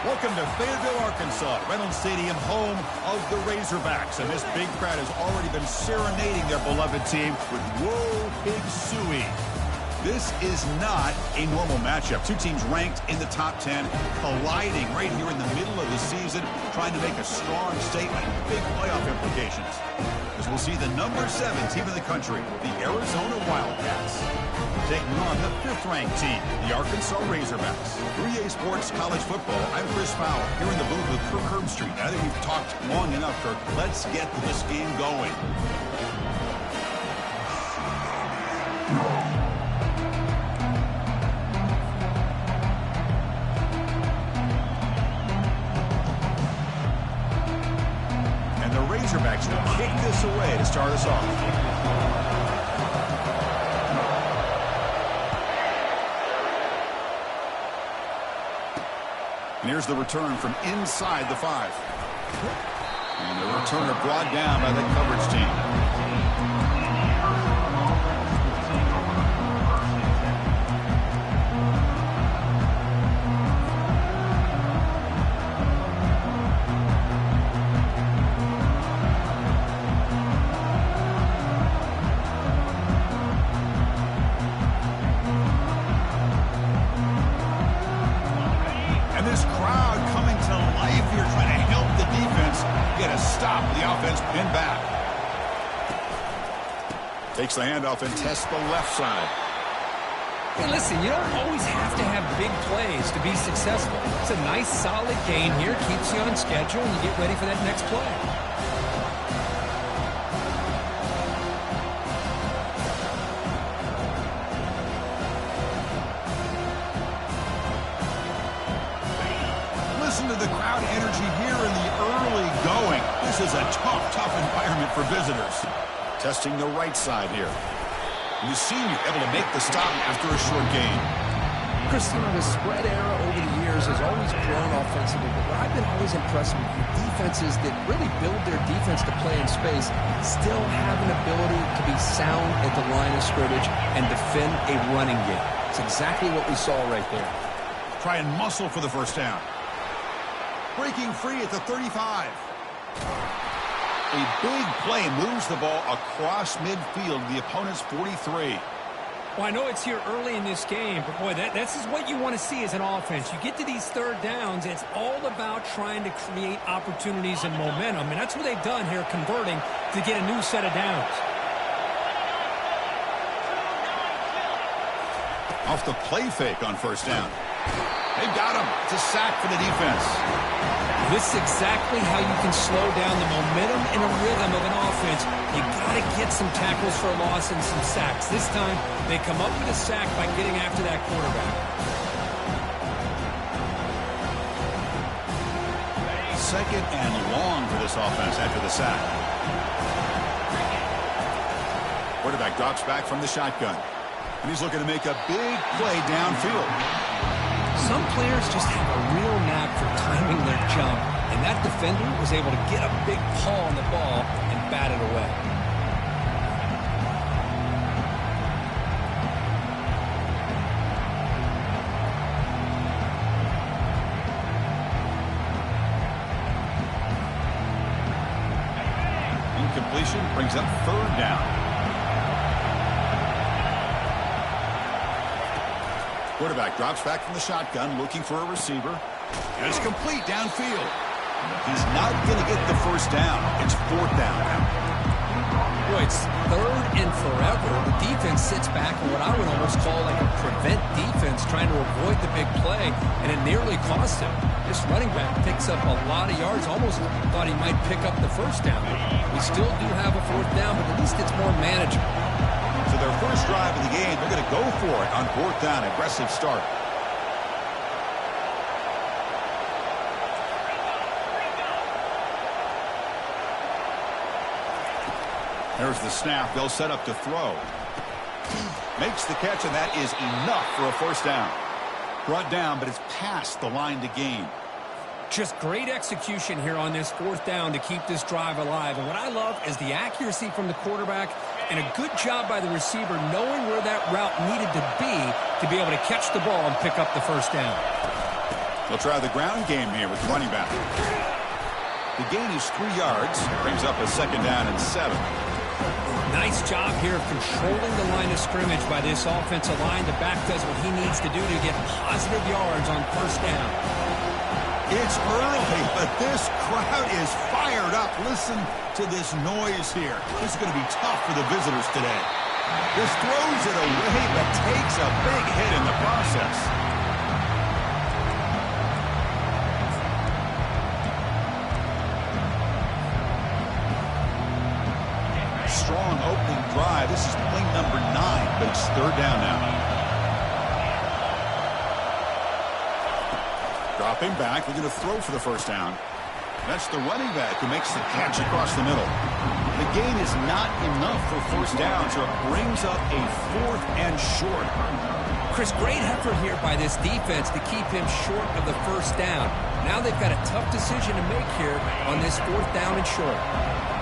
Welcome to Fayetteville, Arkansas, Reynolds Stadium, home of the Razorbacks. And this big crowd has already been serenading their beloved team with Whoa Pig Suey. This is not a normal matchup. Two teams ranked in the top 10, colliding right here in the middle of the season, trying to make a strong statement, big playoff implications. As we'll see the number 7 team in the country, the Arizona Wildcats, taking on the 5th-ranked team, the Arkansas Razorbacks. 3A Sports College Football, I'm Chris Fowler, here in the booth with Kirk Herbstreit. Now that we've talked long enough, Kirk, let's get this game going. And the Razorbacks will kick this away to start us off. And here's the return from inside the 5. And the returner brought down by the coverage team. And this crowd coming to life here, trying to help the defense get a stop. The offense pinned back. Takes the handoff and tests the left side. Hey, listen, you don't always have to have big plays to be successful. It's a nice, solid gain here. Keeps you on schedule, and you get ready for that next play. Listen to the crowd energy here in the early going. This is a tough environment for visitors. Testing the right side here. And the senior able to make the stop after a short gain. Chris, you know, the spread era over the years has always grown offensively, but what I've been always impressed with defenses that really build their defense to play in space still have an ability to be sound at the line of scrimmage and defend a running game. It's exactly what we saw right there. Try and muscle for the first down. Breaking free at the 35. A big play moves the ball across midfield, the opponent's 43. Well, I know it's here early in this game, but boy, this is what you want to see as an offense. You get to these third downs, it's all about trying to create opportunities and momentum, and that's what they've done here, converting to get a new set of downs. Off the play fake on first down. They've got him. It's a sack for the defense. This is exactly how you can slow down the momentum and a rhythm of an offense. You got to get some tackles for a loss and some sacks. This time, they come up with a sack by getting after that quarterback. Second and long for this offense after the sack. Quarterback drops back from the shotgun. And he's looking to make a big play downfield. Some players just have a real knack for timing their jump, and that defender was able to get a big paw on the ball and bat it away. Incompletion brings up third down. Quarterback drops back from the shotgun, looking for a receiver. And it's complete downfield. He's not going to get the first down. It's fourth down now. Boy, it's third and forever. The defense sits back in what I would almost call like a prevent defense, trying to avoid the big play, and it nearly cost him. This running back picks up a lot of yards. Almost thought he might pick up the first down. We still do have a fourth down, but at least it's more manageable. So their first drive of the game, they're going to go for it on fourth down. Aggressive start. There's the snap. They'll set up to throw. Makes the catch, and that is enough for a first down. Brought down, but it's past the line to gain. Just great execution here on this fourth down to keep this drive alive. And what I love is the accuracy from the quarterback and a good job by the receiver knowing where that route needed to be able to catch the ball and pick up the first down. They'll try the ground game here with the running back. The gain is 3 yards. Brings up a 2nd down and 7. Nice job here of controlling the line of scrimmage by this offensive line. The back does what he needs to do to get positive yards on 1st down. It's early, but this crowd is fired up. Listen to this noise here. This is going to be tough for the visitors today. Just throws it away, but takes a big hit in the process. Strong opening drive. This is play number 9, but it's 3rd down now. Dropping back, looking to throw for the 1st down. That's the running back who makes the catch across the middle. The gain is not enough for 1st down, so it brings up a 4th and short. Chris, great effort here by this defense to keep him short of the 1st down. Now they've got a tough decision to make here on this 4th down and short.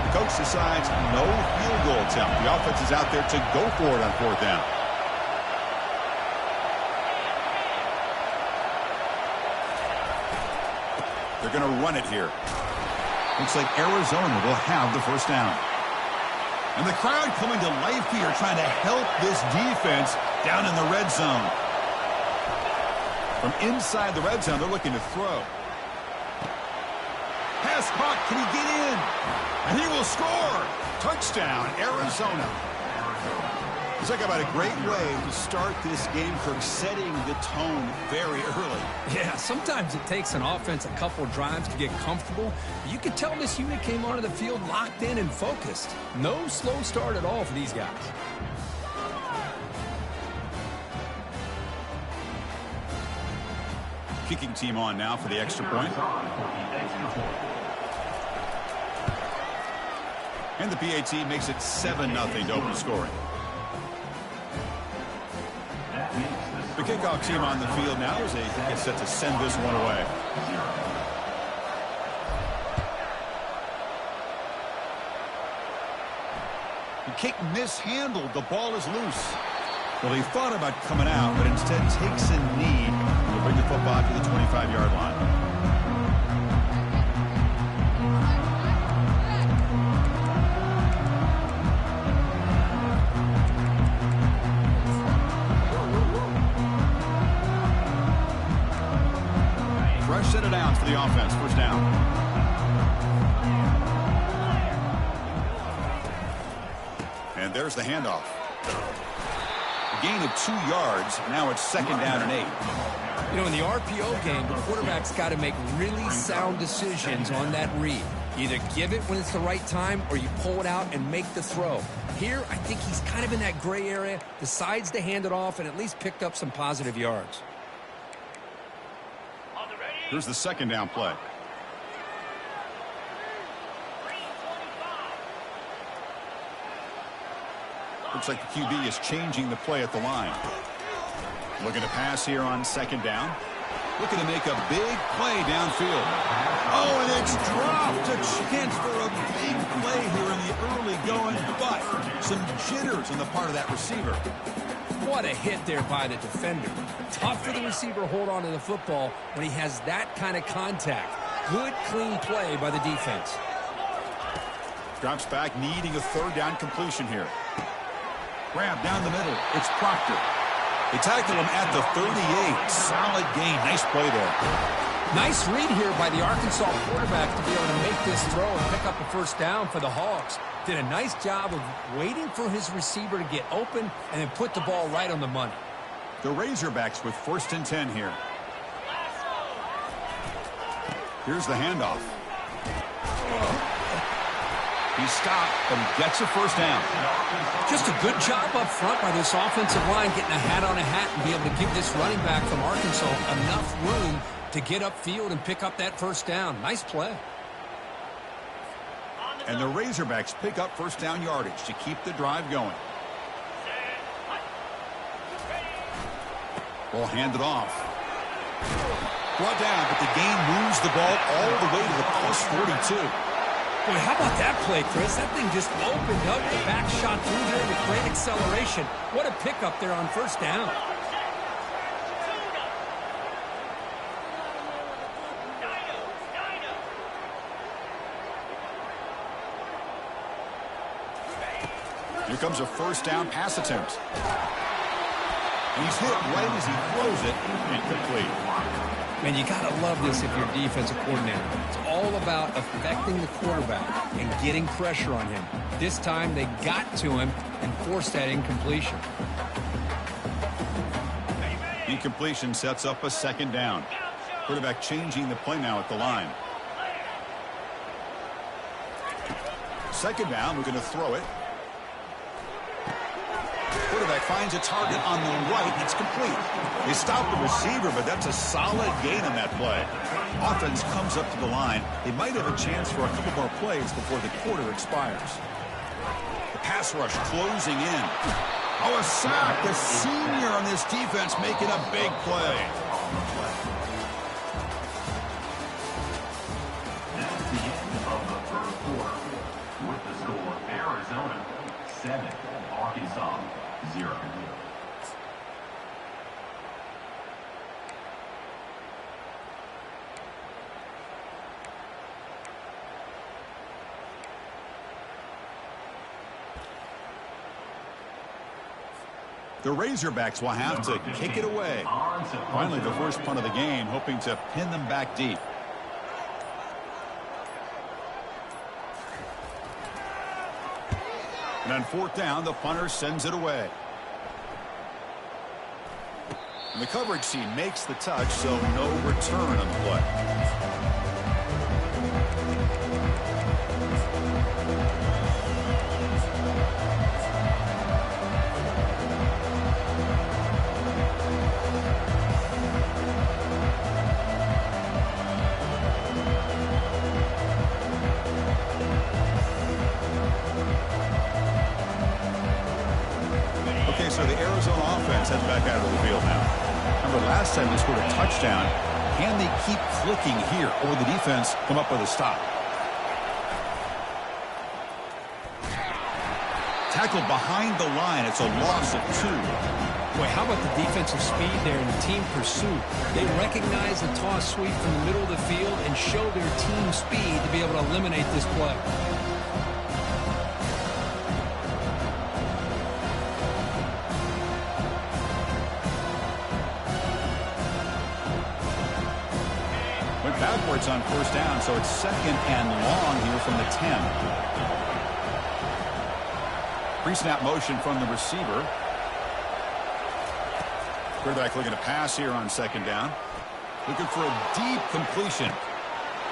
The coach decides no field goal attempt. The offense is out there to go for it on 4th down. They're going to run it here. Looks like Arizona will have the 1st down. And the crowd coming to life here, trying to help this defense down in the red zone. From inside the red zone, they're looking to throw. Pass caught. Can he get in? And he will score. Touchdown, Arizona. Talk about a great way to start this game for setting the tone very early. Yeah, sometimes it takes an offense a couple drives to get comfortable. You can tell this unit came onto the field locked in and focused. No slow start at all for these guys. Kicking team on now for the extra point. And the PAT makes it 7-0 to open scoring. The kickoff team on the field now as they get set to send this one away. The kick mishandled. The ball is loose. Well, he thought about coming out, but instead takes a knee to bring the football to the 25-yard line. Set it down for the offense. 1st down. And there's the handoff. A gain of 2 yards. Now it's 2nd down and 8. You know, in the RPO game, the quarterback's got to make really sound decisions on that read. Either give it when it's the right time or you pull it out and make the throw. Here, I think he's kind of in that gray area, decides to hand it off and at least picked up some positive yards. Here's the 2nd down play. Looks like the QB is changing the play at the line. Looking to pass here on 2nd down. Looking to make a big play downfield. Oh, and it's dropped. A chance for a big play here in the early going, but some jitters on the part of that receiver. What a hit there by the defender. Tough for the receiver to hold on to the football when he has that kind of contact. Good, clean play by the defense. Drops back, needing a 3rd down completion here. Grab down the middle. It's Proctor. They tackle him at the 38. Solid gain. Nice play there. Nice read here by the Arkansas quarterback to be able to make this throw and pick up a 1st down for the Hogs. Did a nice job of waiting for his receiver to get open and then put the ball right on the money. The Razorbacks with 1st and 10 here. Here's the handoff. He stopped, but he gets a 1st down. Just a good job up front by this offensive line, getting a hat on a hat and be able to give this running back from Arkansas enough room to get upfield and pick up that 1st down. Nice play. And the Razorbacks pick up 1st down yardage to keep the drive going. Ball handed off. Brought down, but the gain moves the ball all the way to the +42. Boy, how about that play, Chris? That thing just opened up. The back shot through there with great acceleration. What a pickup there on 1st down. Here comes a first down pass attempt. And he's hit right as he throws it. Incomplete. Man, you got to love this if you're a defensive coordinator. It's all about affecting the quarterback and getting pressure on him. This time, they got to him and forced that incompletion. Incompletion sets up a second down. Quarterback changing the play now at the line. Second down, we're going to throw it. Quarterback finds a target on the right. It's complete. They stop the receiver, but that's a solid gain on that play. Offense comes up to the line. They might have a chance for a couple more plays before the quarter expires. The pass rush closing in. Oh, a sack. The senior on this defense making a big play. That's the end of the third quarter. With the score, Arizona 7, Arkansas 0. The Razorbacks will have to kick it away. Finally, the first punt of the game, hoping to pin them back deep. And on fourth down, the punter sends it away. And the coverage team makes the touch, so no return on the play. So the Arizona offense heads back out of the field now. Remember, last time they scored a touchdown. Can they keep clicking here, or will the defense come up with a stop? Tackled behind the line. It's a loss of 2. Boy, how about the defensive speed there in the team pursuit? They recognize the toss sweep from the middle of the field and show their team speed to be able to eliminate this play. Backwards on first down, so it's second and long here from the 10. Pre-snap motion from the receiver. Quarterback looking to pass here on second down. Looking for a deep completion.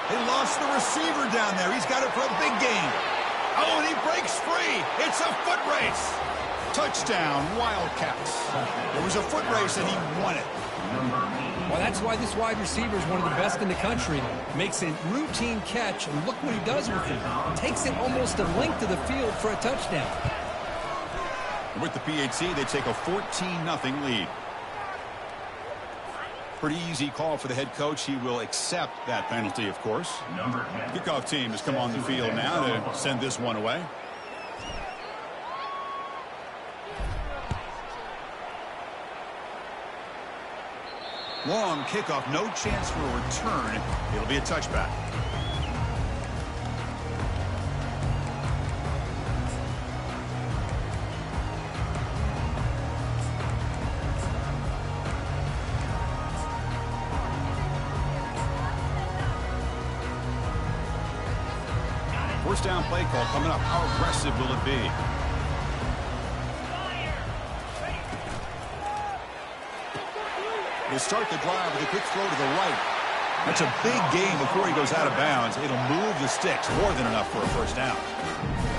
They lost the receiver down there. He's got it for a big gain. Oh, and he breaks free. It's a foot race. Touchdown, Wildcats. There was a foot race, and he won it. Well, that's why this wide receiver is one of the best in the country. Makes a routine catch, and look what he does with it. Takes it almost a length of the field for a touchdown. With the PHC, they take a 14-0 lead. Pretty easy call for the head coach. He will accept that penalty, of course. Kickoff team has come on the field now to send this one away. Long kickoff, no chance for a return. It'll be a touchback. First down play call coming up. How aggressive will it be? They start the drive with a quick throw to the right. That's a big gain before he goes out of bounds. It'll move the sticks, more than enough for a first down.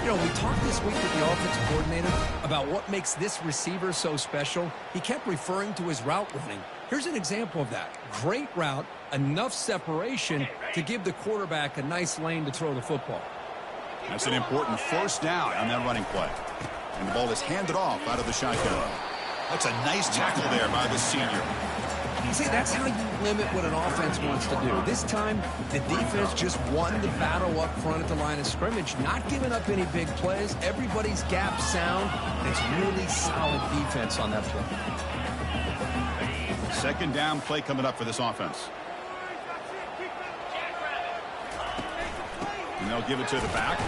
You know, we talked this week with the offensive coordinator about what makes this receiver so special. He kept referring to his route running. Here's an example of that. Great route, enough separation to give the quarterback a nice lane to throw the football. That's an important first down on that running play. And the ball is handed off out of the shotgun. That's a nice tackle there by the senior. See, that's how you limit what an offense wants to do. This time, the defense just won the battle up front at the line of scrimmage, not giving up any big plays. Everybody's gap sound. It's really solid defense on that play. Second down play coming up for this offense. And they'll give it to the back.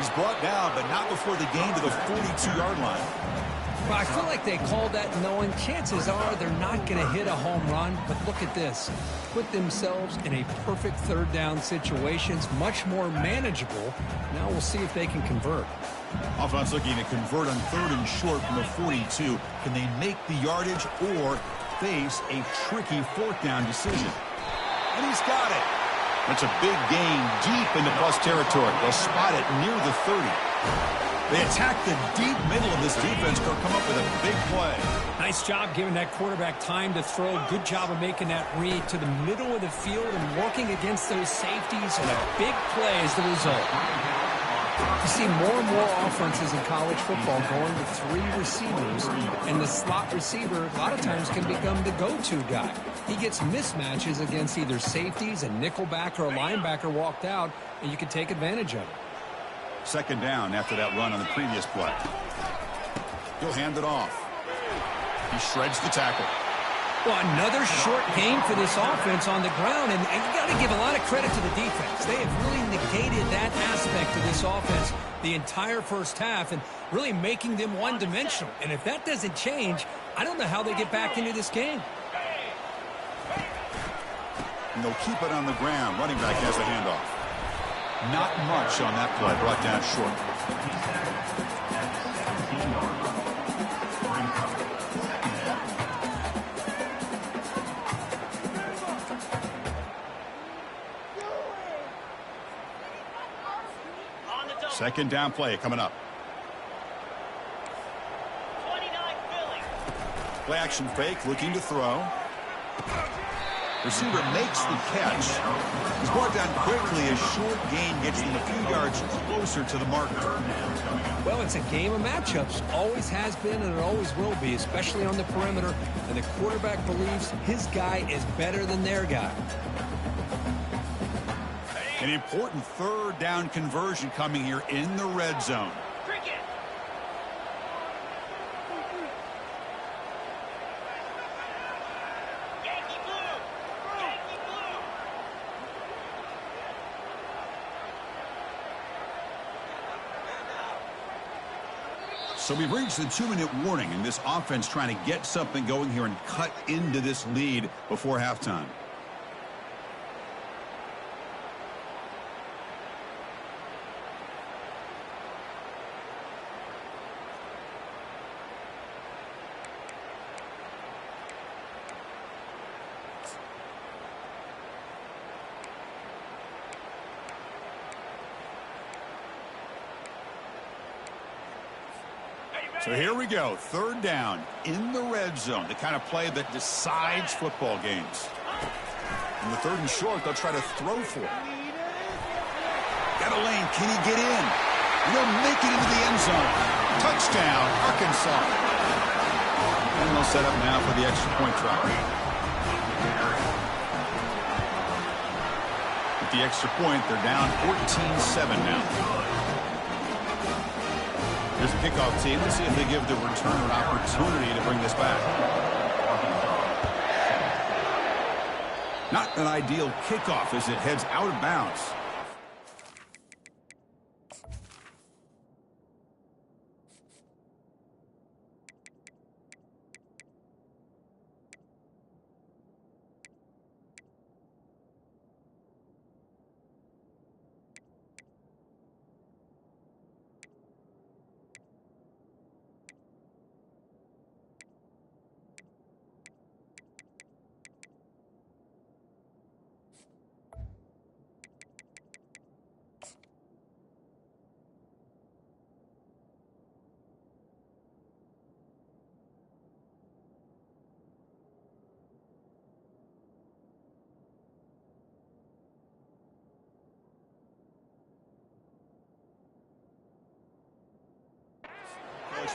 He's brought down, but not before the gain to the 42-yard line. Well, I feel like they called that knowing chances are they're not going to hit a home run. But look at this. Put themselves in a perfect third down situations, much more manageable. Now we'll see if they can convert. Offense looking to convert on 3rd and short from the 42. Can they make the yardage or face a tricky 4th down decision? And he's got it. That's a big gain deep into plus territory. They'll spot it near the 30. They attack the deep middle of this defense. They'll come up with a big play. Nice job giving that quarterback time to throw. Good job of making that read to the middle of the field and working against those safeties, and a big play is the result. You see more and more offenses in college football going to 3 receivers, and the slot receiver a lot of times can become the go-to guy. He gets mismatches against either safeties, a nickelback, or a linebacker walked out, and you can take advantage of it. 2nd down after that run on the previous play. He'll hand it off. He shreds the tackle. Well, another short gain for this offense on the ground, and you got to give a lot of credit to the defense. They have really negated that aspect of this offense the entire first half and really making them one-dimensional. And if that doesn't change, I don't know how they get back into this game. And they'll keep it on the ground. Running back has the handoff. Not much on that play, brought down short. Second down play coming up. Play action fake, looking to throw. Receiver makes the catch. He's brought down quickly. A short gain gets him a few yards closer to the marker. Well, it's a game of matchups. Always has been and it always will be, especially on the perimeter. And the quarterback believes his guy is better than their guy. An important 3rd down conversion coming here in the red zone. So we've reached the 2-minute warning, and this offense trying to get something going here and cut into this lead before halftime. So here we go, 3rd down in the red zone, the kind of play that decides football games. In the 3rd and short, they'll try to throw for it. Got a lane, can he get in? And they'll make it into the end zone. Touchdown, Arkansas. And they'll set up now for the extra point try. With the extra point, they're down 14-7 now. Here's the kickoff team. Let's see if they give the returner an opportunity to bring this back. Not an ideal kickoff as it heads out of bounds.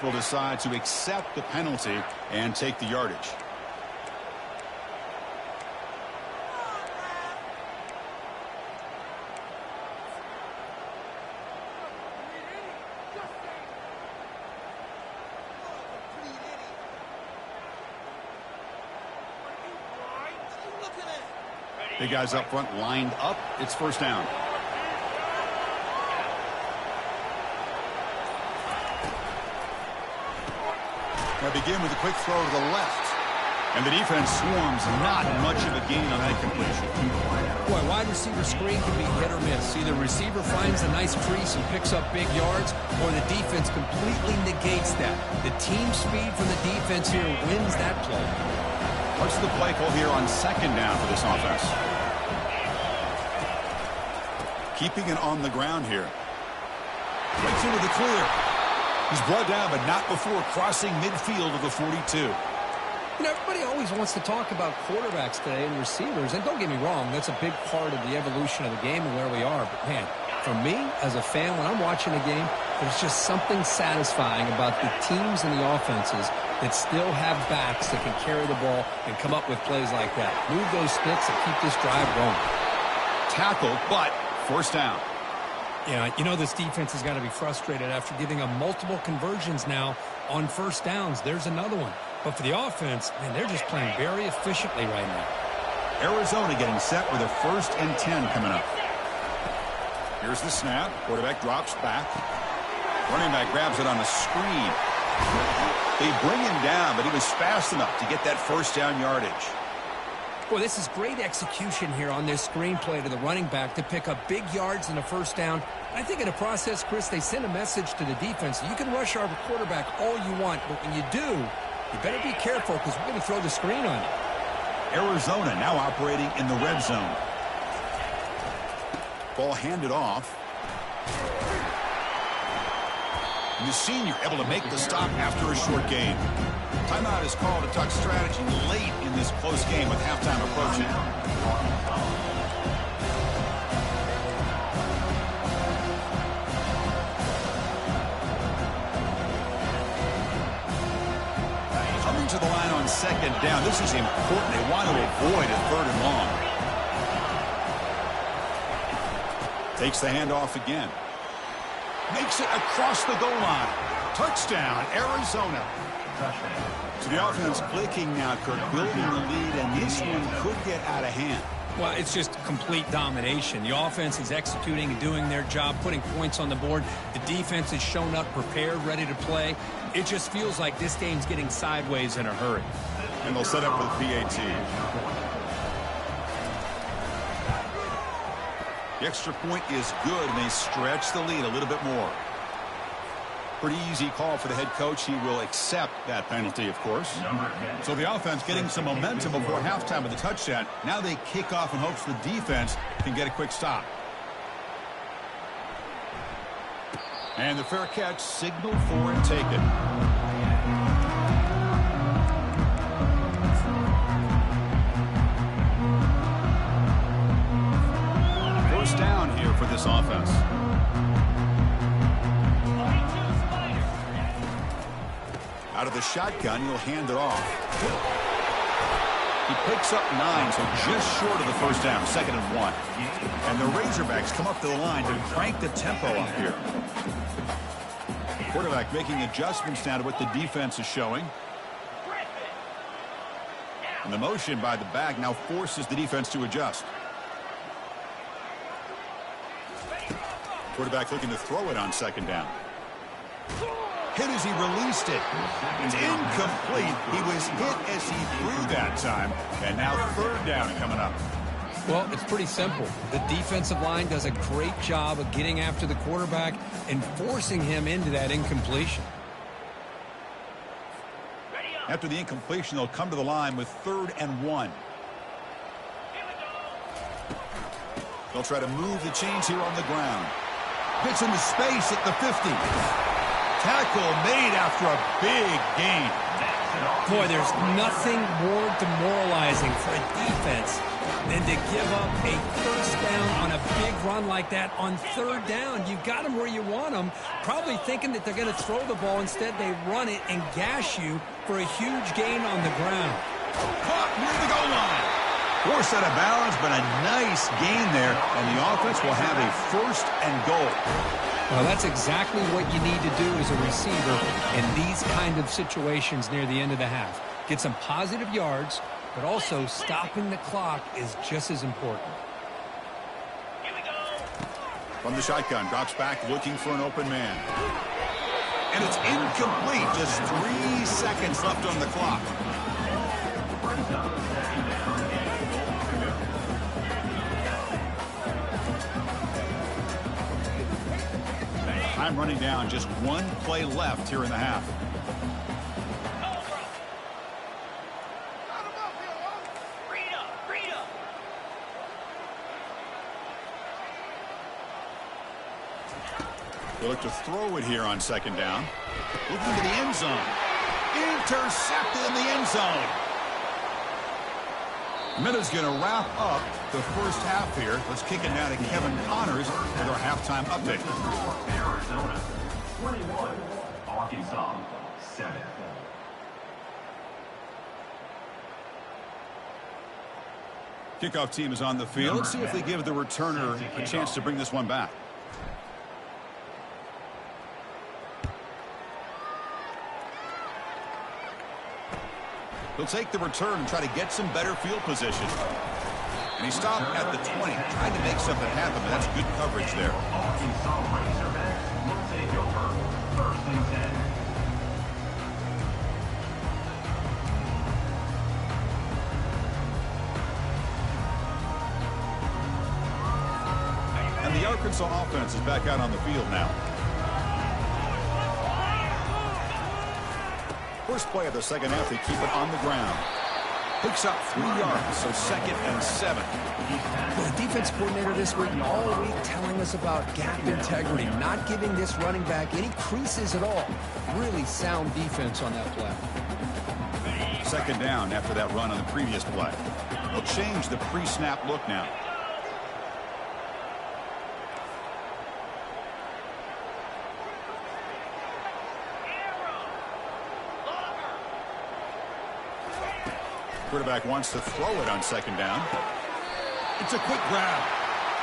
Will decide to accept the penalty and take the yardage. Big guys up front lined up. It's 1st down. They begin with a quick throw to the left. And the defense swarms not much of a gain on that completion. Boy, wide receiver screen can be hit or miss. Either receiver finds a nice crease and picks up big yards, or the defense completely negates that. The team speed from the defense here wins that play. What's the play call here on second down for this offense? Keeping it on the ground here. Breaks into the clear. He's brought down, but not before crossing midfield of the 42. You know, everybody always wants to talk about quarterbacks today and receivers, and don't get me wrong, that's a big part of the evolution of the game and where we are. But, man, for me, as a fan, when I'm watching a game, there's just something satisfying about the teams and the offenses that still have backs that can carry the ball and come up with plays like that. Move those sticks and keep this drive going. Tackle, but first down. Yeah, you know this defense has got to be frustrated after giving them multiple conversions now on first downs. There's another one. But for the offense, man, they're just playing very efficiently right now. Arizona getting set with a 1st and 10 coming up. Here's the snap. Quarterback drops back. Running back grabs it on a screen. They bring him down, but he was fast enough to get that first down yardage. Boy, this is great execution here on this screenplay to the running back to pick up big yards and a first down. I think in the process, Chris, they send a message to the defense. You can rush our quarterback all you want, but when you do, you better be careful because we're going to throw the screen on you. Arizona now operating in the red zone. Ball handed off. And the senior able to make the stop after a short gain. Timeout is called to talk strategy late in this close game with halftime approaching. Coming to the line on second down. This is important. They want to avoid a 3rd and long. Takes the handoff again. Makes it across the goal line. Touchdown, Arizona. So the offense clicking now, Kirk, building the lead, and this one could get out of hand. Well, it's just complete domination. The offense is executing and doing their job, putting points on the board. The defense has shown up, prepared, ready to play. It just feels like this game's getting sideways in a hurry. And they'll set up with PAT. The extra point is good, and they stretch the lead a little bit more. Pretty easy call for the head coach. He will accept that penalty, of course. So the offense getting some momentum before halftime with the touchdown. Now they kick off in hopes the defense can get a quick stop. And the fair catch signaled for and taken. First down here for this offense. Out of the shotgun, he'll hand it off. He picks up 9, so just short of the first down, 2nd and 1. And the Razorbacks come up to the line to crank the tempo up here. The quarterback making adjustments now to what the defense is showing. And the motion by the back now forces the defense to adjust. Quarterback looking to throw it on 2nd down. Hit as he released it. It's incomplete. He was hit as he threw that time. And now 3rd down coming up. Well, it's pretty simple. The defensive line does a great job of getting after the quarterback and forcing him into that incompletion. After the incompletion, they'll come to the line with 3rd and 1. They'll try to move the chains here on the ground. Gets into space at the 50. Tackle made after a big gain. Boy, there's nothing more demoralizing for a defense than to give up a first down on a big run like that on 3rd down. You've got them where you want them, probably thinking that they're going to throw the ball. Instead, they run it and gash you for a huge gain on the ground. Caught near the goal line. Forced out of balance, but a nice gain there, and the offense will have a 1st and goal. Well, that's exactly what you need to do as a receiver in these kind of situations near the end of the half. Get some positive yards, but also stopping the clock is just as important. From the shotgun, drops back looking for an open man. And it's incomplete. Just 3 seconds left on the clock. Time running down. Just 1 play left here in the half. They look to throw it here on 2nd down. Looking to the end zone. Intercepted in the end zone. Minutes going to wrap up the first half here. Let's kick it now to Kevin Connors with our halftime update. Arizona 21, Arkansas 7. Kickoff team is on the field. Let's see if they give the returner a chance to bring this one back. He'll take the return and try to get some better field position. And he stopped at the 20, trying to make something happen, but that's good coverage there. Arkansas Razorbacks will take over 1st and 10. And the Arkansas offense is back out on the field now. First play of the second half, they keep it on the ground. Picks up 3 yards, so 2nd and 7. The defense coordinator this week, all week telling us about gap integrity, not giving this running back any creases at all. Really sound defense on that play. 2nd down after that run on the previous play. They'll change the pre-snap look now. Quarterback wants to throw it on 2nd down. It's a quick grab.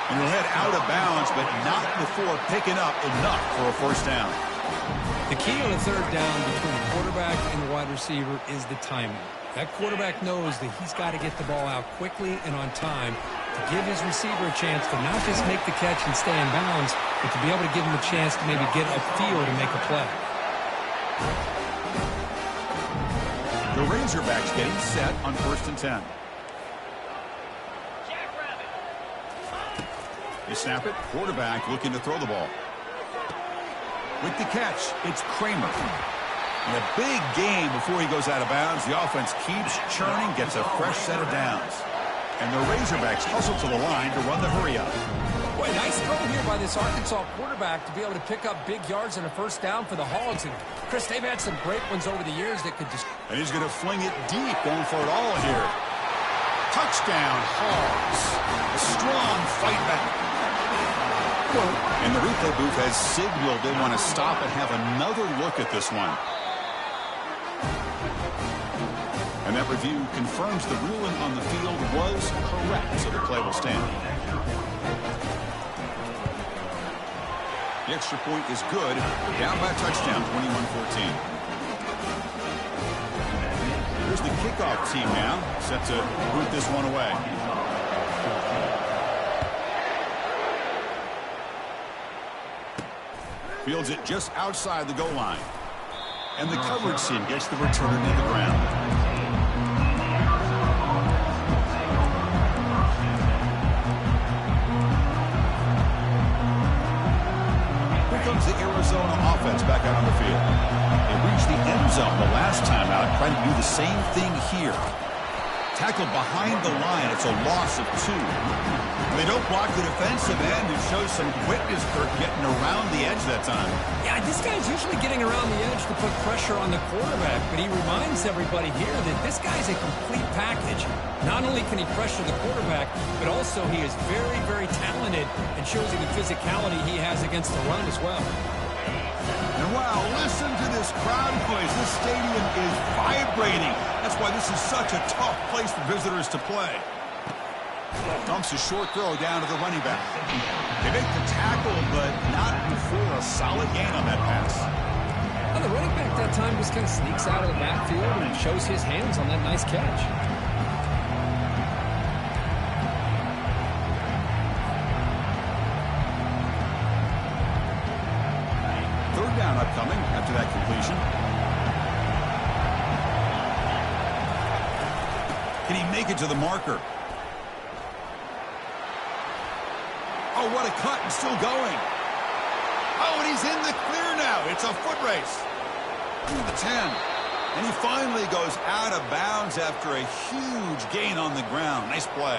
And he'll head out of bounds, but not before picking up enough for a 1st down. The key on the 3rd down between the quarterback and the wide receiver is the timing. That quarterback knows that he's got to get the ball out quickly and on time to give his receiver a chance to not just make the catch and stay in bounds, but to be able to give him a chance to maybe get upfield and make a play. The Razorbacks getting set on 1st and 10. They snap it. Quarterback looking to throw the ball. With the catch, it's Kramer. And a big game before he goes out of bounds. The offense keeps churning, gets a fresh set of downs. And the Razorbacks hustle to the line to run the hurry-up. Boy, nice throw here by this Arkansas quarterback to be able to pick up big yards and a 1st down for the Hogs. And, Chris, they've had some great ones over the years that could just... And he's going to fling it deep, going for it all here. Touchdown, Hogs. A strong fight back. And the replay booth has signaled they want to stop and have another look at this one. And that review confirms the ruling on the field was correct, so the play will stand. The extra point is good. Down by a touchdown, 21-14. Here's the kickoff team now, set to boot this one away. Fields it just outside the goal line. And the coverage team gets the return to the ground. Comes the Arizona offense back out on the field. They reached the end zone the last time out, trying to do the same thing here. Tackled behind the line. It's a loss of 2. They don't block the defensive end. It shows some quickness, Kirk, getting around the edge that time. Yeah, this guy's usually getting around the edge to put pressure on the quarterback, but he reminds everybody here that this guy's a complete package. Not only can he pressure the quarterback, but also he is very, very talented and shows you the physicality he has against the run as well. And wow, listen to this crowd noise. This stadium is vibrating. That's why this is such a tough place for visitors to play. Dumps a short throw down to the running back. They make the tackle, but not before a solid gain on that pass. Well, the running back that time just kind of sneaks out of the backfield and shows his hands on that nice catch. 3rd down upcoming after that Can he make it to the marker? Oh, what a cut, and still going. Oh, and he's in the clear now. It's a foot race. To the 10. And he finally goes out of bounds after a huge gain on the ground. Nice play.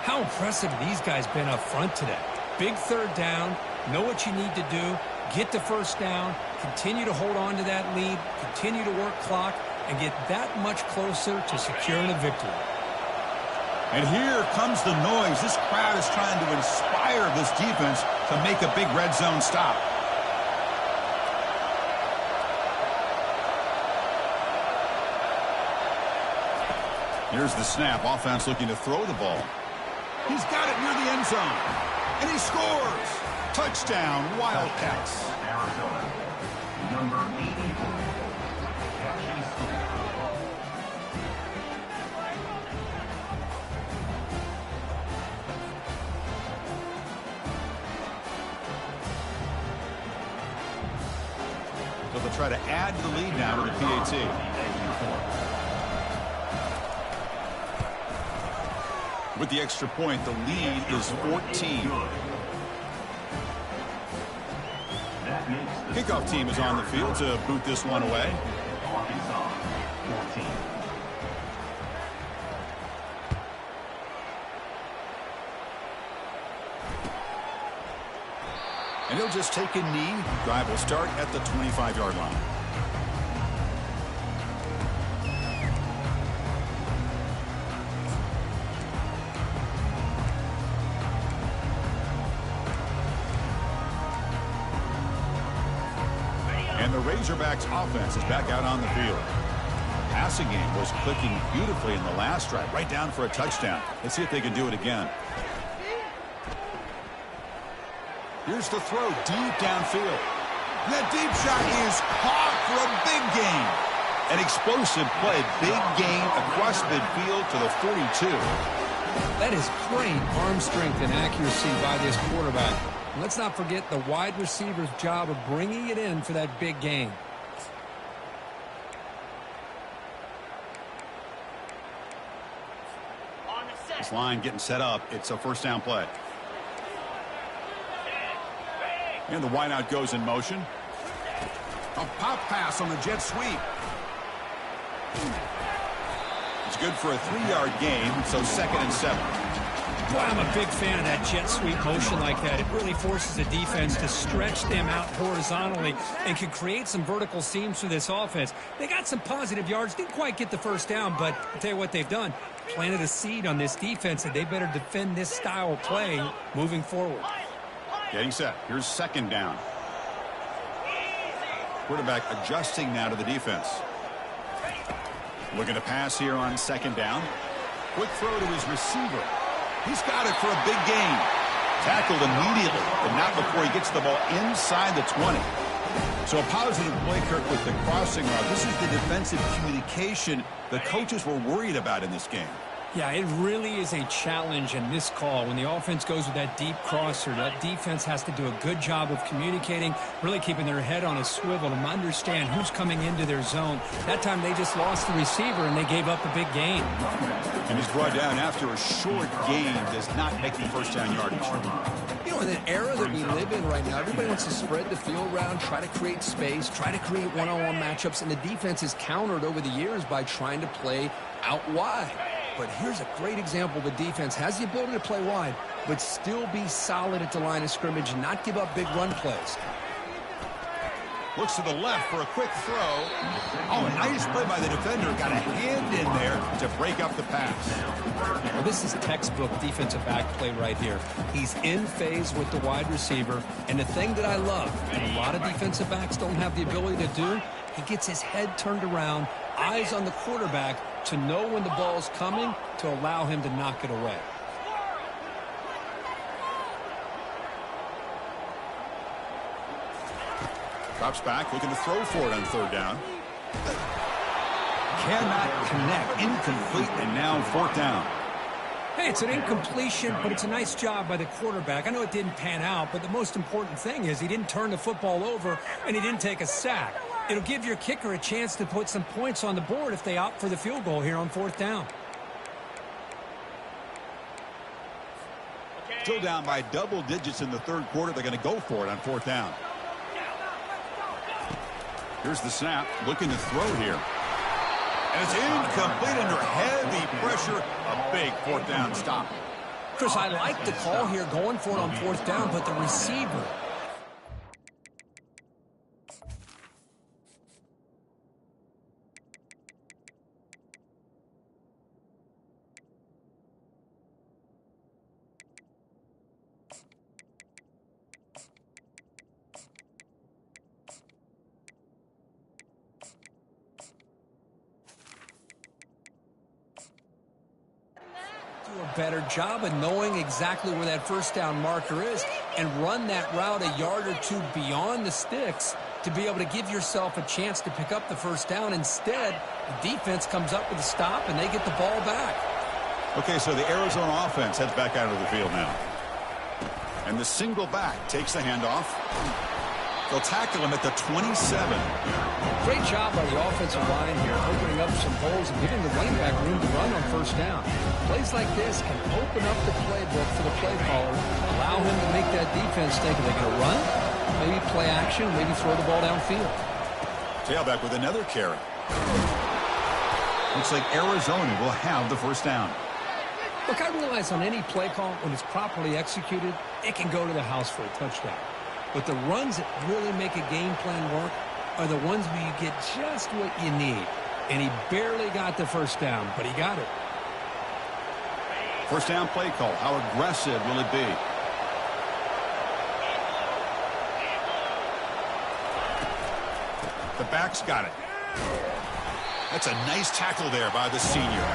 How impressive these guys been up front today. Big third down, know what you need to do, get the first down, continue to hold on to that lead, continue to work clock, and get that much closer to securing a victory. And here comes the noise. This crowd is trying to inspire this defense to make a big red zone stop. Here's the snap. Offense looking to throw the ball. He's got it near the end zone. And he scores. Touchdown, Wildcats. Arizona, number 84. So they'll try to add to the lead now with the PAT. With the extra point, the lead is 14. Kickoff team is on the field to boot this one away. Arkansas, 14. And he'll just take a knee. Drive will start at the 25-yard line. And the Razorbacks offense is back out on the field. Passing game was clicking beautifully in the last drive, right down for a touchdown. Let's see if they can do it again. Here's the throw deep downfield. That deep shot is caught for a big gain. An explosive play, big gain across midfield to the 42. That is great arm strength and accuracy by this quarterback. And let's not forget the wide receiver's job of bringing it in for that big gain. This line getting set up. It's a first down play. And the wideout goes in motion. A pop pass on the jet sweep. It's good for a 3-yard gain, so 2nd and 7. Boy, I'm a big fan of that jet sweep motion like that. It really forces the defense to stretch them out horizontally and can create some vertical seams for this offense. They got some positive yards, didn't quite get the first down, but I'll tell you what they've done. Planted a seed on this defense, and they better defend this style of play moving forward. Getting set. Here's 2nd down. Quarterback adjusting now to the defense. Looking to pass here on 2nd down. Quick throw to his receiver. He's got it for a big gain. Tackled immediately, but not before he gets the ball inside the 20. So a positive play, Kirk, with the crossing route. This is the defensive communication the coaches were worried about in this game. Yeah, it really is a challenge in this call. When the offense goes with that deep crosser, that defense has to do a good job of communicating, really keeping their head on a swivel to understand who's coming into their zone. That time they just lost the receiver and they gave up a big gain. And he's brought down after a short gain, does not make the first down yardage. You know, in an era that we live in right now, everybody wants to spread the field around, try to create space, try to create one-on-one matchups, and the defense is countered over the years by trying to play out wide. But here's a great example. The defense has the ability to play wide, but still be solid at the line of scrimmage and not give up big run plays. Looks to the left for a quick throw. Oh, a nice play by the defender. Got a hand in there to break up the pass. Well, this is textbook defensive back play right here. He's in phase with the wide receiver. And the thing that I love, and a lot of defensive backs don't have the ability to do, he gets his head turned around, eyes on the quarterback to know when the ball's coming to allow him to knock it away. Drops back, looking to throw for it on 3rd down. Cannot connect, incomplete, and now 4th down. Hey, it's an incompletion, but it's a nice job by the quarterback. I know it didn't pan out, but the most important thing is he didn't turn the football over and he didn't take a sack. It'll give your kicker a chance to put some points on the board if they opt for the field goal here on 4th down. Still down by double digits in the third quarter. They're going to go for it on fourth down. Here's the snap. Looking to throw here. And it's incomplete under heavy pressure. A big fourth down stop. Chris, I like the call here going for it on fourth down, but the receiver. A better job of knowing exactly where that first down marker is and run that route a yard or two beyond the sticks to be able to give yourself a chance to pick up the first down. Instead, the defense comes up with a stop and they get the ball back. Okay, so the Arizona offense heads back out of the field now. And the single back takes the handoff. They'll tackle him at the 27. Great job by the offensive line here, opening up some holes and giving the running back room to run on first down. Plays like this can open up the playbook for the play caller, allow him to make that defense think, are they going to run? Maybe play action, maybe throw the ball downfield. Tailback with another carry. Looks like Arizona will have the first down. Look, I realize on any play call, when it's properly executed, it can go to the house for a touchdown. But the runs that really make a game plan work are the ones where you get just what you need. And he barely got the first down, but he got it. First down play call. How aggressive will it be? The back's got it. That's a nice tackle there by the senior.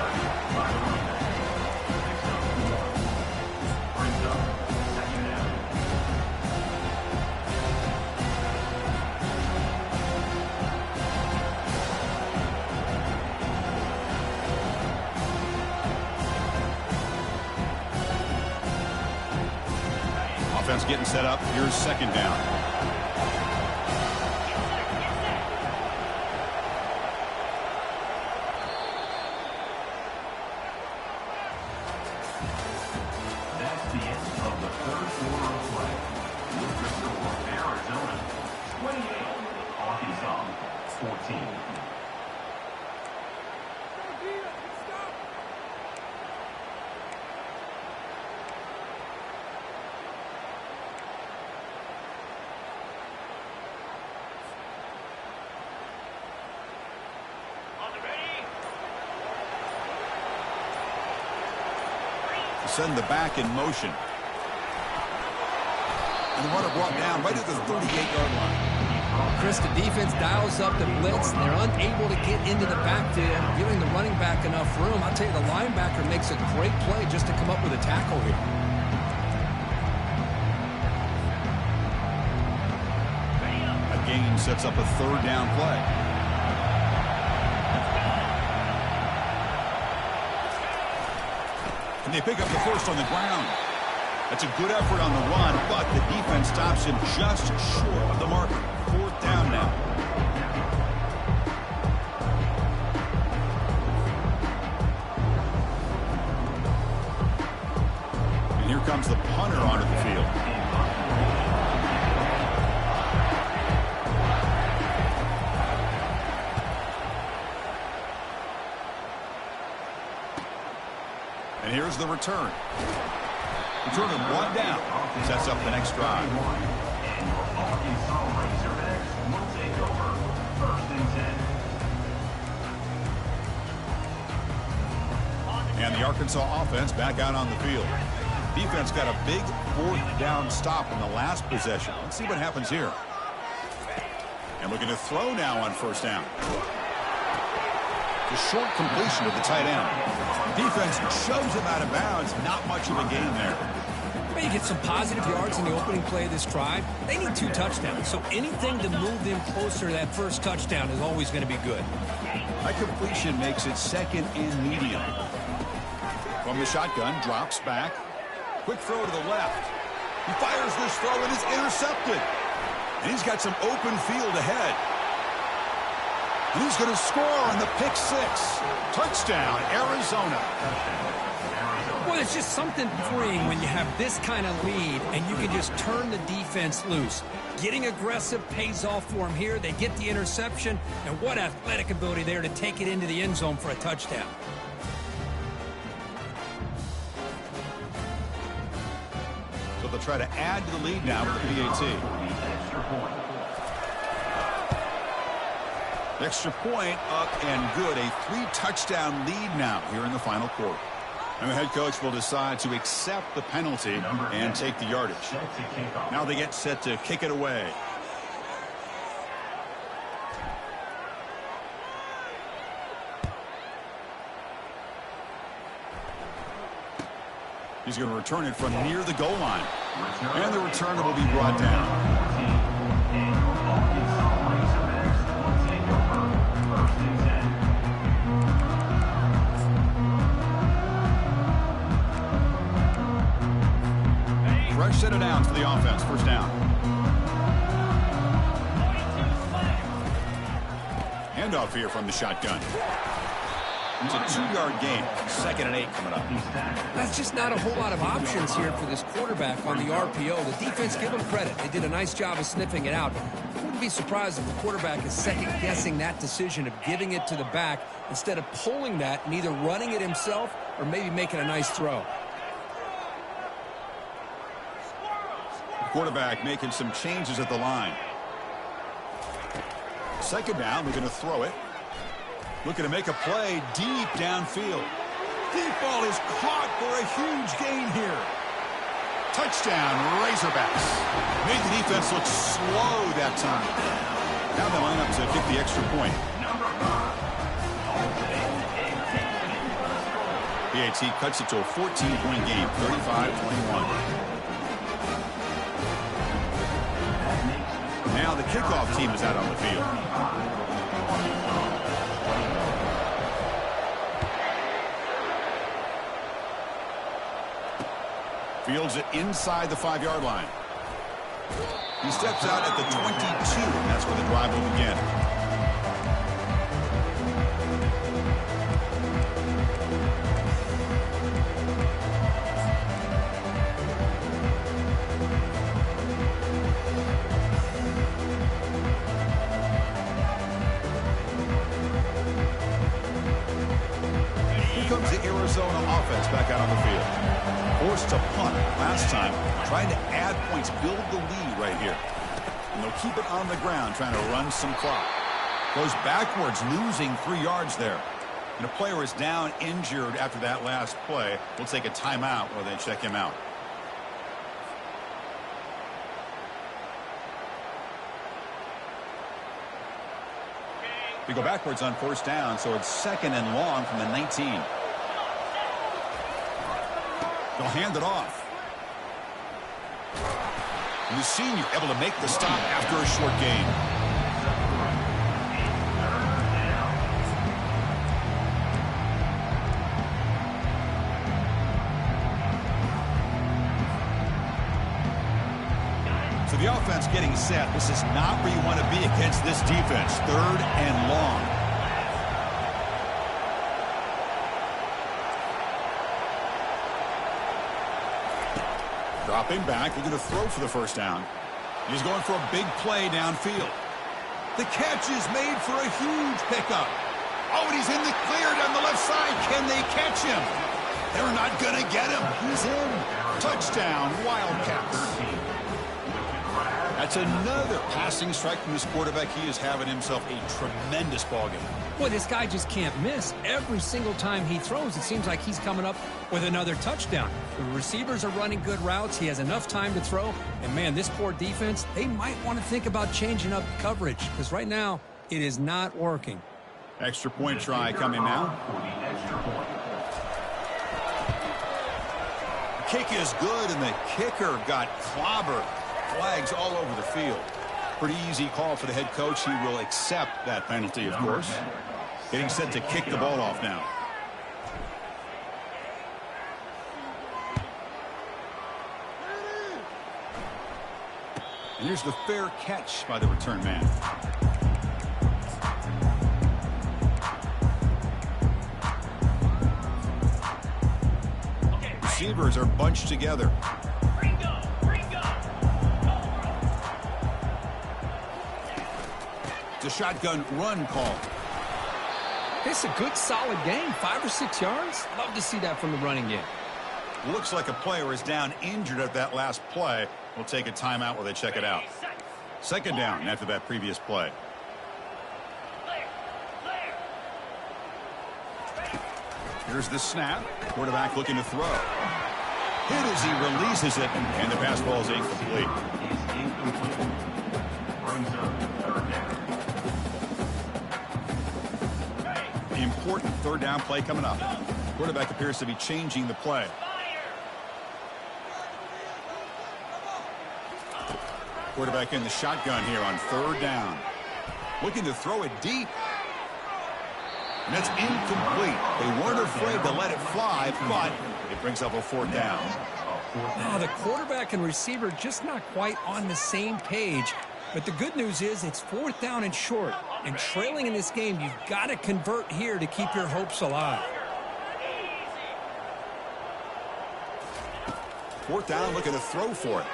Offense getting set up. Here's second down. That's the end of the third quarter of play. With the score, Arizona 28, Arkansas 14. Send the back in motion. And the runner brought down right at the 38-yard line. Chris, the defense dials up the blitz, and they're unable to get into the backfield, giving the running back enough room. I'll tell you, the linebacker makes a great play just to come up with a tackle here. A gain sets up a third down play. And they pick up the first on the ground. That's a good effort on the run, but the defense stops him just short of the marker. Fourth down now. And here comes the punter onto the field. And here's the return. Return of one down. Sets up the next drive. And your Arkansas Razorbacks will take over. First and 10. And the Arkansas offense back out on the field. Defense got a big fourth down stop in the last possession. Let's see what happens here. And looking to throw now on first down. The short completion of the tight end. Defense shoves him out of bounds. Not much of a gain there. Well, you get some positive yards in the opening play of this drive. They need 2 touchdowns, so anything to move them closer to that first touchdown is always going to be good. That completion makes it second and medium. From the shotgun, drops back. Quick throw to the left. He fires this throw and it's intercepted. And he's got some open field ahead. And he's going to score on the pick six. Touchdown, Arizona. Well, it's just something freeing when you have this kind of lead and you can just turn the defense loose. Getting aggressive pays off for them here. They get the interception, and what athletic ability there to take it into the end zone for a touchdown. So they'll try to add to the lead now with the PAT. Extra point up and good. A 3-touchdown lead now here in the final quarter. And the head coach will decide to accept the penalty and take the yardage. Now they get set to kick it away. He's going to return it from near the goal line. And the returner will be brought down. Fresh set of downs for the offense. First down. Handoff here from the shotgun. It's a 2-yard gain. 2nd and 8 coming up. That's just not a whole lot of options here for this quarterback on the RPO. The defense, give them credit. They did a nice job of sniffing it out. I wouldn't be surprised if the quarterback is second-guessing that decision of giving it to the back instead of pulling that and either running it himself or maybe making a nice throw. Quarterback making some changes at the line. 2nd down, we're going to throw it. Looking to make a play deep downfield. Deep ball is caught for a huge gain here. Touchdown, Razorbacks. Made the defense look slow that time. Now they line up to kick the extra point. PAT cuts it to a 14-point game, 35-21. Now the kickoff team is out on the field. Fields it inside the 5-yard line. He steps out at the 22, and that's where the drive will begin. Comes the Arizona offense back out on the field. Forced to punt last time, trying to add points, build the lead right here. And they'll keep it on the ground, trying to run some clock. Goes backwards, losing 3 yards there. And a player is down injured after that last play. We'll take a timeout while they check him out. We go backwards on 1st down, so it's 2nd and long from the 19. They'll hand it off. And the senior able to make the stop after a short gain. So the offense getting set. This is not where you want to be against this defense. 3rd and long. Dropping back, they're going to throw for the 1st down. He's going for a big play downfield. The catch is made for a huge pickup. Oh, and he's in the clear down the left side. Can they catch him? They're not going to get him. He's in. Touchdown, Wildcats. That's another passing strike from this quarterback. He is having himself a tremendous ballgame. Boy, this guy just can't miss. Every single time he throws, it seems like he's coming up with another touchdown. The receivers are running good routes. He has enough time to throw. And, man, this poor defense, they might want to think about changing up coverage because right now it is not working. Extra point try coming now. The kick is good, and the kicker got clobbered. Flags all over the field. Pretty easy call for the head coach. He will accept that penalty, of course. Getting set to kick the ball off now. And here's the fair catch by the return man. receivers are bunched together. The shotgun run call. It's a good, solid game. 5 or 6 yards. Love to see that from the running game. Looks like a player is down injured at that last play. We'll take a timeout while they check it out. Second down after that previous play. Here's the snap. Quarterback looking to throw. Hit as he releases it, and the pass ball is incomplete. Important third down play coming up. Quarterback appears to be changing the play. Quarterback in the shotgun here on third down. Looking to throw it deep. And that's incomplete. They weren't afraid to let it fly, but it brings up a fourth down. The quarterback and receiver just not quite on the same page. But the good news is it's fourth down and short. And trailing in this game, you've got to convert here to keep your hopes alive. Fourth down, looking to throw for it.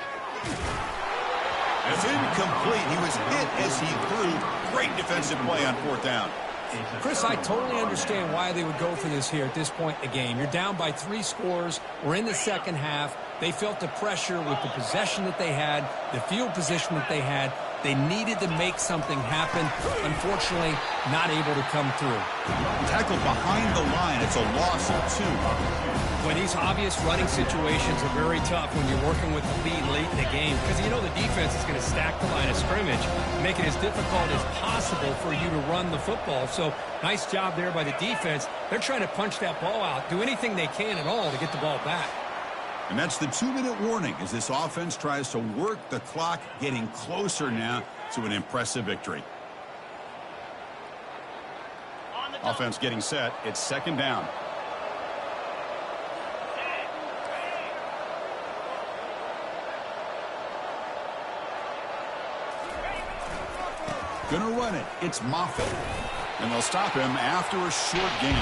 It's incomplete. He was hit as he threw. Great defensive play on fourth down. Chris, I totally understand why they would go for this here at this point in the game. You're down by 3 scores. We're in the second half. They felt the pressure with the possession that they had, the field position that they had. They needed to make something happen. Unfortunately, not able to come through. Tackled behind the line. It's a loss of 2. Well, these obvious running situations are very tough when you're working with the lead late in the game because you know the defense is going to stack the line of scrimmage, make it as difficult as possible for you to run the football. So nice job there by the defense. They're trying to punch that ball out, do anything they can at all to get the ball back. And that's the 2-minute warning as this offense tries to work the clock, getting closer now to an impressive victory. Offense getting set. It's second down. Gonna run it. It's Moffitt. And they'll stop him after a short gain.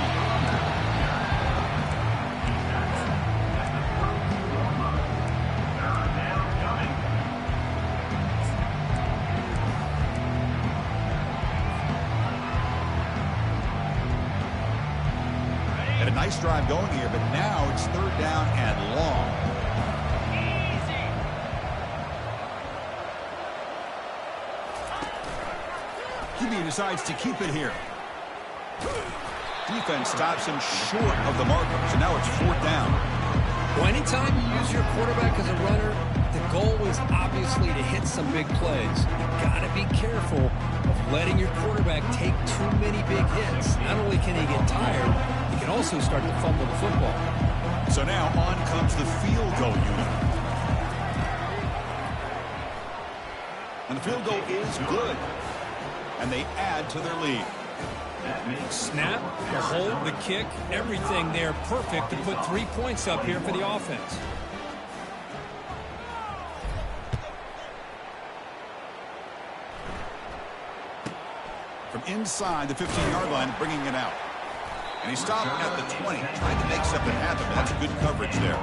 Had a nice drive going here, but now it's third down and long. QB decides to keep it here. Defense stops him short of the marker, so now it's fourth down. Well, anytime you use your quarterback as a runner, the goal is obviously to hit some big plays. You've got to be careful of letting your quarterback take too many big hits. Not only can he get tired, he can also start to fumble the football. So now on comes the field goal unit. And the field goal is good. And they add to their lead. Snap, the hold, the kick, everything there perfect to put 3 points up here for the offense. From inside the 15-yard line, bringing it out. And he stopped at the 20, trying to make something happen. That's a good coverage there.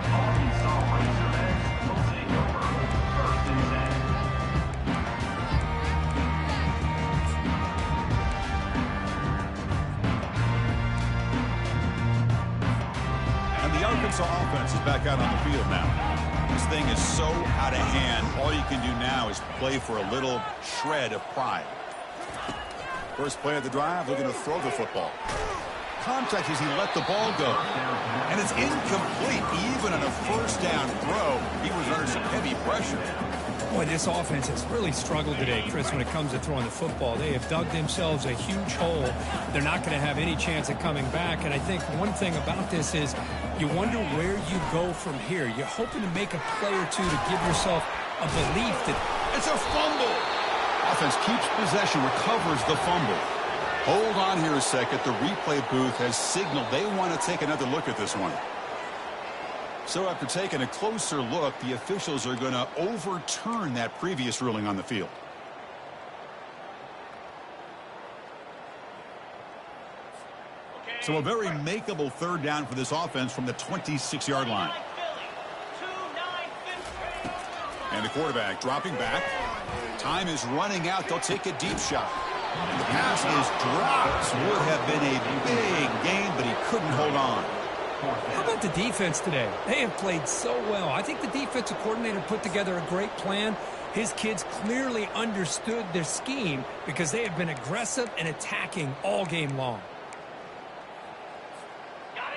The Arkansas offense is back out on the field now. This thing is so out of hand. All you can do now is play for a little shred of pride. First play of the drive, looking to throw the football. Contact as he let the ball go. And it's incomplete. Even on a first down throw, he was under some heavy pressure. Boy, this offense has really struggled today, Chris, when it comes to throwing the football. They have dug themselves a huge hole. They're not going to have any chance of coming back. And I think one thing about this is you wonder where you go from here. You're hoping to make a play or two to give yourself a belief that it's a fumble. Offense keeps possession, recovers the fumble. Hold on here a second. The replay booth has signaled they want to take another look at this one. So after taking a closer look, the officials are going to overturn that previous ruling on the field. So a very makeable third down for this offense from the 26-yard line. And the quarterback dropping back. Time is running out. They'll take a deep shot. And the pass is dropped. Would have been a big gain, but he couldn't hold on. How about the defense today? They have played so well. I think the defensive coordinator put together a great plan. His kids clearly understood their scheme because they have been aggressive and attacking all game long.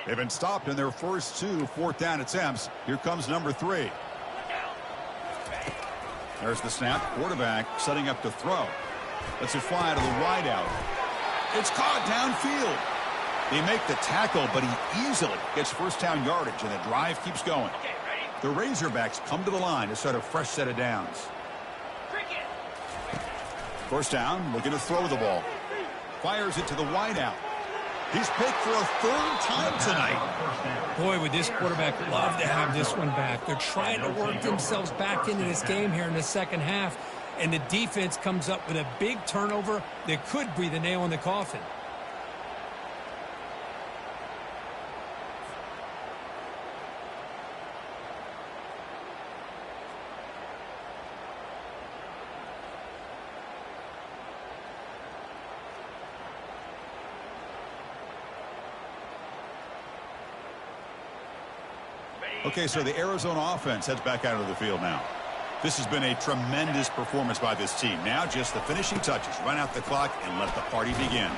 They've been stopped in their first 2 fourth-down attempts. Here comes number 3. There's the snap. Quarterback setting up to throw. Lets it fly to the wideout. It's caught downfield. They make the tackle, but he easily gets first-down yardage, and the drive keeps going. The Razorbacks come to the line to start a fresh set of downs. First down, looking to throw the ball. Fires it to the wideout. He's picked for a 3rd time tonight. Boy, would this quarterback love to have this one back. They're trying to work themselves back into this game here in the second half, and the defense comes up with a big turnover that could be the nail in the coffin. Okay, so the Arizona offense heads back out of the field now. This has been a tremendous performance by this team. Now just the finishing touches. Run out the clock and let the party begin.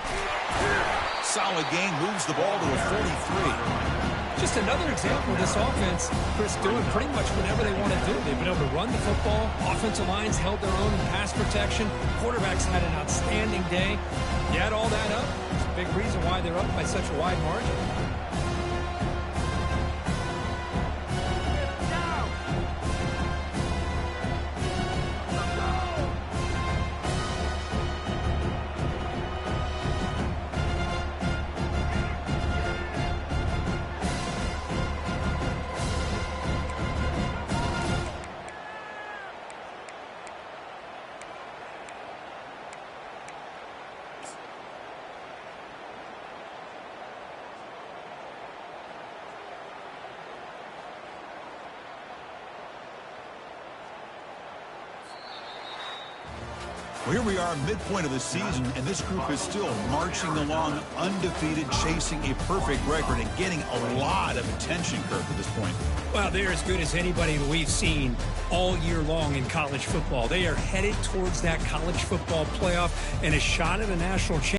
Solid gain, moves the ball to a 43. Just another example of this offense, Chris, doing pretty much whatever they want to do. They've been able to run the football. Offensive lines held their own in pass protection. Quarterbacks had an outstanding day. You add all that up, it's a big reason why they're up by such a wide margin. Well, here we are, midpoint of the season, and this group is still marching along undefeated, chasing a perfect record and getting a lot of attention, Kirk, at this point. Well, they're as good as anybody that we've seen all year long in college football. They are headed towards that college football playoff and a shot at a national championship.